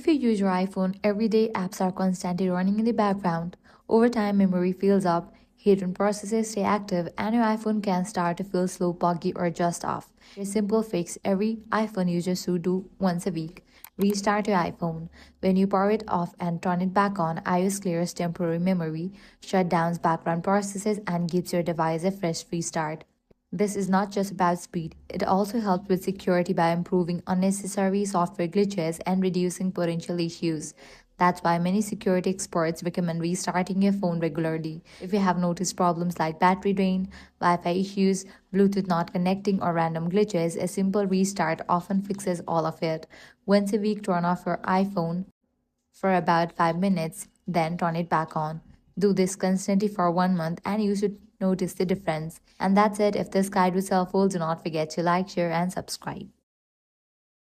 If you use your iPhone every day, apps are constantly running in the background. Over time, memory fills up, hidden processes stay active, and your iPhone can start to feel slow, buggy, or just off. A simple fix every iPhone user should do once a week. Restart your iPhone. When you power it off and turn it back on, iOS clears temporary memory, shut down background processes, and gives your device a fresh restart. This is not just about speed, it also helps with security by improving unnecessary software glitches and reducing potential issues. That's why many security experts recommend restarting your phone regularly. If you have noticed problems like battery drain, Wi Fi issues, Bluetooth not connecting, or random glitches, a simple restart often fixes all of it. Once a week, turn off your iPhone for about 5 minutes, then turn it back on. Do this constantly for 1 month and you should notice the difference. And that's it. If this guide was helpful, do not forget to like, share, and subscribe.